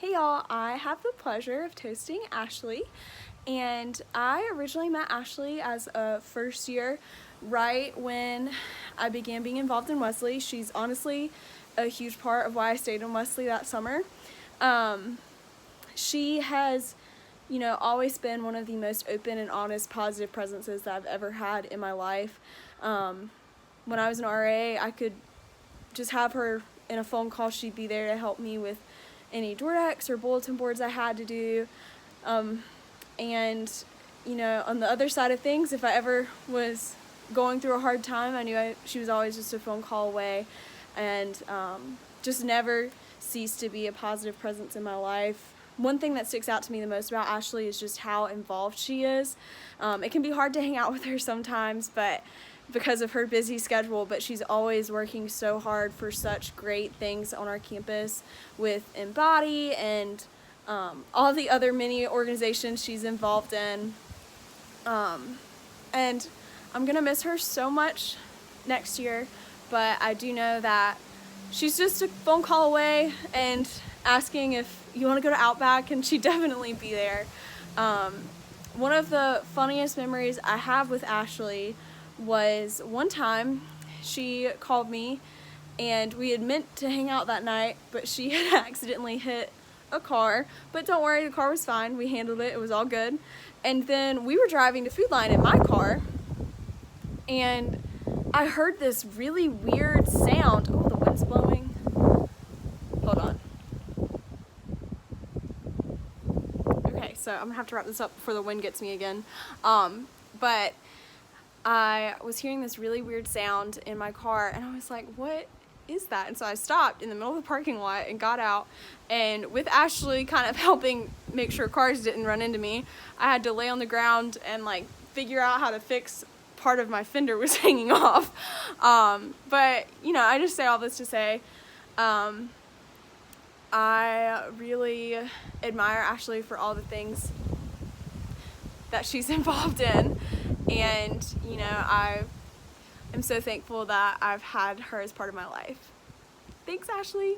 Hey y'all, I have the pleasure of toasting Ashley, and I originally met Ashley as a first year right when I began being involved in Wesley. She's honestly a huge part of why I stayed in Wesley that summer. She has, always been one of the most open and honest, positive presences that I've ever had in my life. When I was an RA, I could just have her in a phone call. She'd be there to help me with any door decks or bulletin boards I had to do. And, on the other side of things, if I ever was going through a hard time, I knew she was always just a phone call away, and just never ceased to be a positive presence in my life. One thing that sticks out to me the most about Ashley is just how involved she is. It can be hard to hang out with her sometimes, but because of her busy schedule, but she's always working so hard for such great things on our campus with Embody and all the other many organizations she's involved in. And I'm gonna miss her so much next year, but I do know that she's just a phone call away and asking if you want to go to Outback, and she'd definitely be there. One of the funniest memories I have with Ashley was one time she called me and we had meant to hang out that night, but she had accidentally hit a car. But don't worry, the car was fine. We handled it. It was all good. And then we were driving to Food Line in my car, and I heard this really weird sound. Oh, the wind's blowing. Hold on. Okay, so I'm gonna have to wrap this up before the wind gets me again. But I was hearing this really weird sound in my car, and I was like, what is that? And so I stopped in the middle of the parking lot and got out, and with Ashley kind of helping make sure cars didn't run into me, I had to lay on the ground and figure out how to fix part of my fender was hanging off. But I just say all this to say I really admire Ashley for all the things that she's involved in. And, I am so thankful that I've had her as part of my life. Thanks, Ashley.